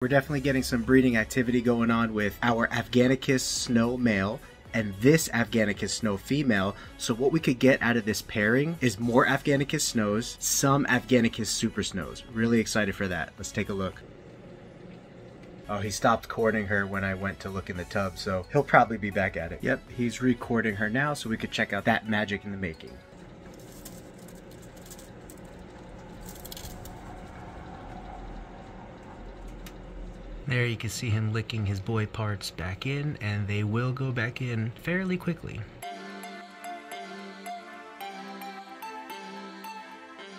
We're definitely getting some breeding activity going on with our Afghanicus Snow male and this Afghanicus Snow female. So what we could get out of this pairing is more Afghanicus Snows, some Afghanicus Super Snows. Really excited for that. Let's take a look. Oh, he stopped courting her when I went to look in the tub, so he'll probably be back at it. Yep, he's recording her now, so we could check out that magic in the making. There you can see him licking his boy parts back in, and they will go back in fairly quickly.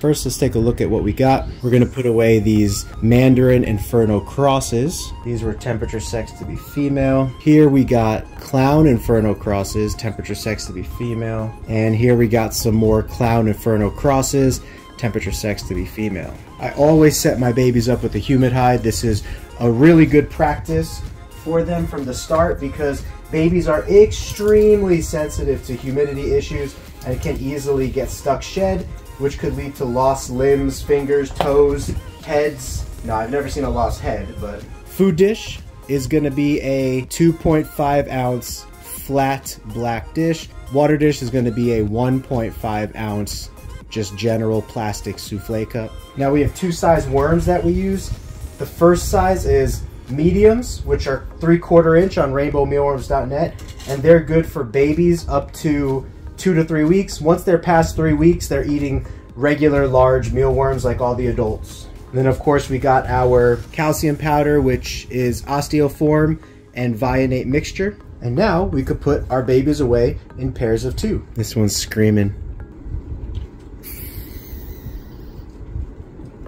First, let's take a look at what we got. We're going to put away these Mandarin Inferno crosses. These were temperature sexed to be female. Here we got Clown Inferno crosses, temperature sexed to be female. And here we got some more Clown Inferno crosses, temperature sexed to be female. I always set my babies up with a humid hide. This is a really good practice for them from the start because babies are extremely sensitive to humidity issues and can easily get stuck shed, which could lead to lost limbs, fingers, toes, heads. No, I've never seen a lost head, but... Food dish is gonna be a 2.5 ounce flat black dish. Water dish is gonna be a 1.5 ounce just general plastic souffle cup. Now we have two size worms that we use. The first size is mediums, which are 3/4 inch on rainbowmealworms.net, and they're good for babies up to 2 to 3 weeks. Once they're past 3 weeks, they're eating regular large mealworms like all the adults. And then of course we got our calcium powder, which is osteoform and vionate mixture. And now we could put our babies away in pairs of 2. This one's screaming.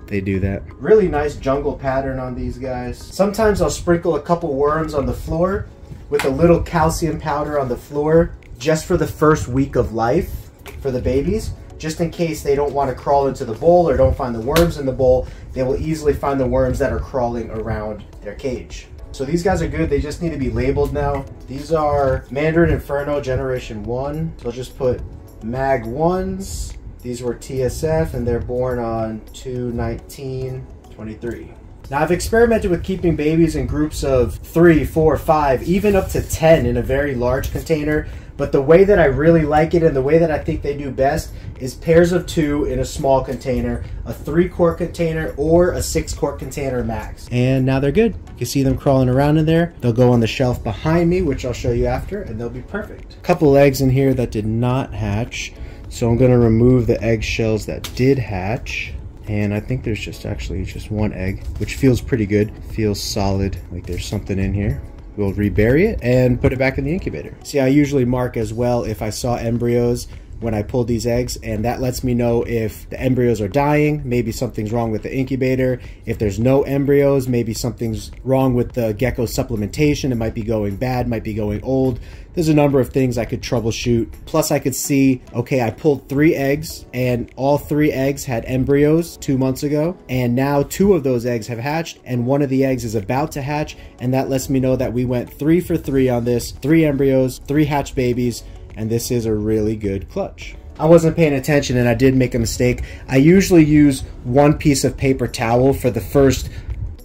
They do that. Really nice jungle pattern on these guys. Sometimes I'll sprinkle a couple worms on the floor with a little calcium powder on the floor just for the first week of life for the babies, just in case they don't want to crawl into the bowl or don't find the worms in the bowl. They will easily find the worms that are crawling around their cage. So these guys are good. They just need to be labeled now. These are Mandarin Inferno Generation 1. So I'll just put Mag 1s. These were TSF and they're born on 2/19/23. Now I've experimented with keeping babies in groups of 3, 4, 5, even up to 10 in a very large container. But the way that I really like it and the way that I think they do best is pairs of 2 in a small container, a 3-quart container or a 6-quart container max. And now they're good. You can see them crawling around in there. They'll go on the shelf behind me, which I'll show you after, and they'll be perfect. A couple eggs in here that did not hatch. So I'm gonna remove the eggshells that did hatch. And I think there's just one egg, which feels pretty good. Feels solid, like there's something in here. We'll rebury it and put it back in the incubator. See, I usually mark as well if I saw embryos when I pulled these eggs, and that lets me know if the embryos are dying, maybe something's wrong with the incubator. If there's no embryos, maybe something's wrong with the gecko supplementation. It might be going bad, might be going old. There's a number of things I could troubleshoot. Plus I could see, okay, I pulled 3 eggs and all 3 eggs had embryos 2 months ago, and now 2 of those eggs have hatched and 1 of the eggs is about to hatch, and that lets me know that we went 3 for 3 on this. 3 embryos, 3 hatched babies, and this is a really good clutch. I wasn't paying attention and I did make a mistake. I usually use 1 piece of paper towel for the first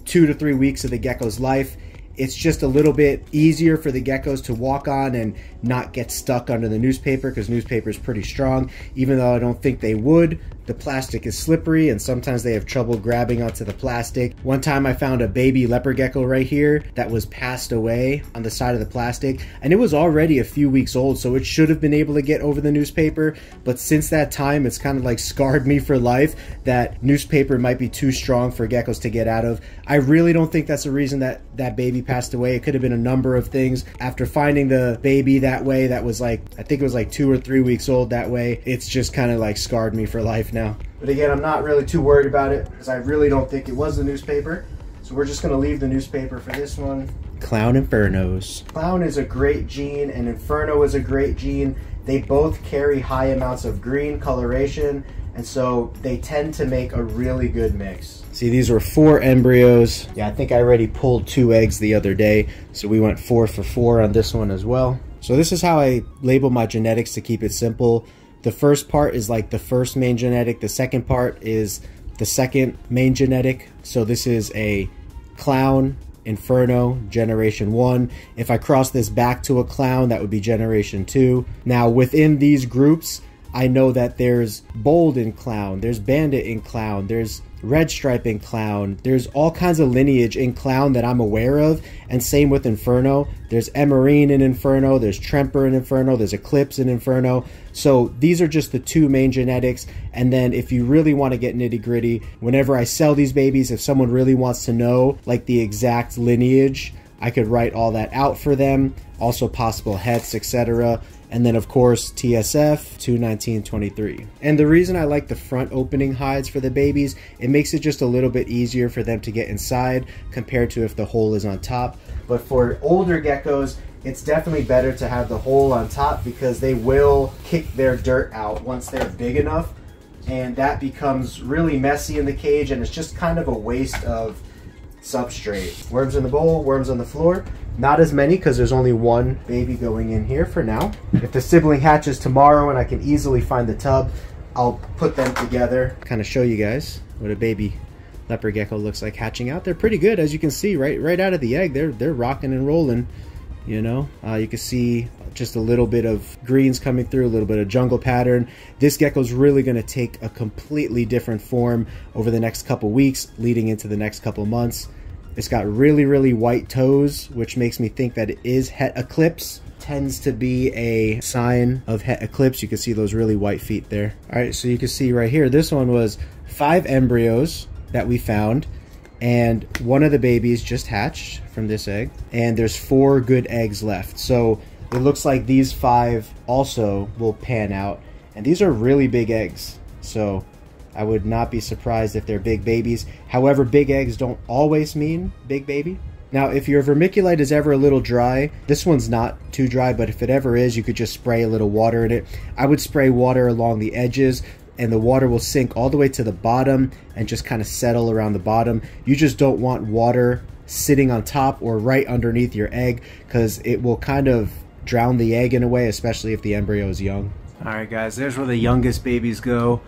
2 to 3 weeks of the gecko's life. It's just a little bit easier for the geckos to walk on and not get stuck under the newspaper, because newspaper is pretty strong. Even though I don't think they would, the plastic is slippery and sometimes they have trouble grabbing onto the plastic. One time I found a baby leopard gecko right here that was passed away on the side of the plastic, and it was already a few weeks old, so it should have been able to get over the newspaper. But since that time, it's kind of like scarred me for life that newspaper might be too strong for geckos to get out of. I really don't think that's the reason that that baby passed away. It could have been a number of things. After finding the baby that way, that was like, I think it was like 2 or 3 weeks old that way, it's just kind of like scarred me for life now. But again, I'm not really too worried about it because I really don't think it was the newspaper. So we're just going to leave the newspaper for this one. Clown Infernos. Clown is a great gene and Inferno is a great gene. They both carry high amounts of green coloration, and so they tend to make a really good mix. See, these were 4 embryos. Yeah, I think I already pulled 2 eggs the other day, so we went 4 for 4 on this one as well. So this is how I label my genetics to keep it simple. The first part is like the first main genetic. The second part is the second main genetic. So this is a Clown Inferno Generation 1. If I cross this back to a clown, that would be Generation 2. Now within these groups, I know that there's Bold in Clown, there's Bandit in Clown, there's Red Stripe in Clown, there's all kinds of lineage in Clown that I'm aware of, and same with Inferno. There's Emarine in Inferno, there's Tremper in Inferno, there's Eclipse in Inferno. So these are just the two main genetics, and then if you really want to get nitty gritty, whenever I sell these babies, if someone really wants to know like the exact lineage, I could write all that out for them, also possible hets, etc. And then of course TSF 21923. And the reason I like the front opening hides for the babies, it makes it just a little bit easier for them to get inside compared to if the hole is on top. But for older geckos, it's definitely better to have the hole on top because they will kick their dirt out once they're big enough, and that becomes really messy in the cage, and it's just kind of a waste of substrate. Worms in the bowl, worms on the floor. Not as many because there's only one baby going in here for now. If the sibling hatches tomorrow and I can easily find the tub, I'll put them together. Kind of show you guys what a baby leopard gecko looks like hatching out. They're pretty good, as you can see, right out of the egg. They're rocking and rolling. You know, you can see just a little bit of greens coming through, a little bit of jungle pattern. This gecko's really going to take a completely different form over the next couple weeks, leading into the next couple months. It's got really white toes, which makes me think that it is het eclipse. Tends to be a sign of het eclipse. You can see those really white feet there. All right, so you can see right here, this one was 5 embryos that we found, and one of the babies just hatched from this egg, and there's 4 good eggs left. So it looks like these 5 also will pan out, and these are really big eggs. So I would not be surprised if they're big babies. However, big eggs don't always mean big baby. Now, if your vermiculite is ever a little dry, this one's not too dry, but if it ever is, you could just spray a little water in it. I would spray water along the edges, and the water will sink all the way to the bottom and just kind of settle around the bottom. You just don't want water sitting on top or right underneath your egg, because it will kind of drown the egg in a way, especially if the embryo is young. All right, guys, there's where the youngest babies go,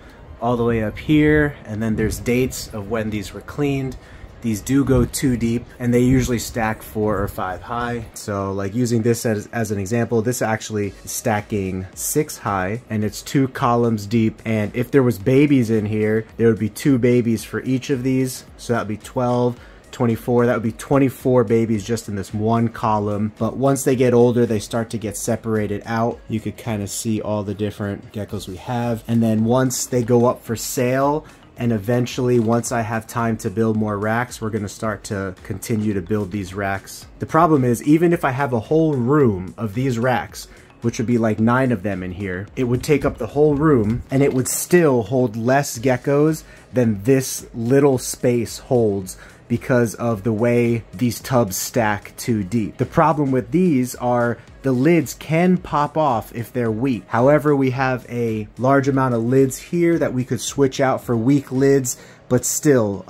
all the way up here, and then there's dates of when these were cleaned. These do go 2 deep, and they usually stack 4 or 5 high. So like using this as an example, this actually is stacking 6 high, and it's 2 columns deep. And if there was babies in here, there would be 2 babies for each of these. So that would be 12, 24, that would be 24 babies just in this one column. But once they get older, they start to get separated out. You could kind of see all the different geckos we have. And then once they go up for sale, and eventually once I have time to build more racks, we're going to start to continue to build these racks. The problem is, even if I have a whole room of these racks, which would be like 9 of them in here, it would take up the whole room, and it would still hold less geckos than this little space holds, because of the way these tubs stack 2 deep. The problem with these are the lids can pop off if they're weak. However, we have a large amount of lids here that we could switch out for weak lids, but still,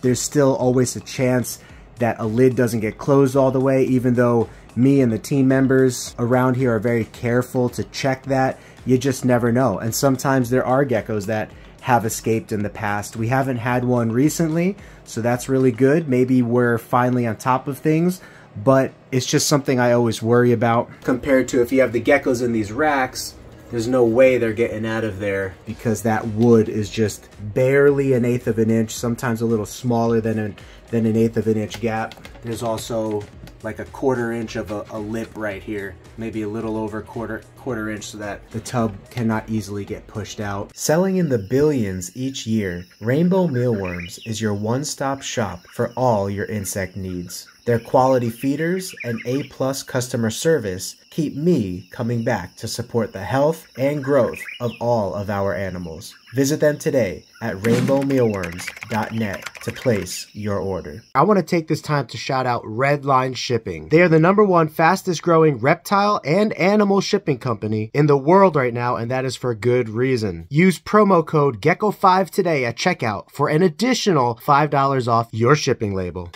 there's still always a chance that a lid doesn't get closed all the way, even though me and the team members around here are very careful to check that. You just never know. And sometimes there are geckos that have escaped in the past. We haven't had one recently, so that's really good. Maybe we're finally on top of things, but it's just something I always worry about. Compared to if you have the geckos in these racks, there's no way they're getting out of there, because that wood is just barely 1/8 of an inch, sometimes a little smaller than an 1/8 of an inch gap. There's also like a 1/4 inch of a lip right here, maybe a little over quarter inch, so that the tub cannot easily get pushed out. Selling in the billions each year, Rainbow Mealworms is your one-stop shop for all your insect needs. Their quality feeders and A+ customer service keep me coming back to support the health and growth of all of our animals. Visit them today at rainbowmealworms.net to place your order. I want to take this time to shout out Redline Shipping. They are the #1 fastest growing reptile and animal shipping company in the world right now, and that is for good reason. Use promo code GECKO5 today at checkout for an additional $5 off your shipping label.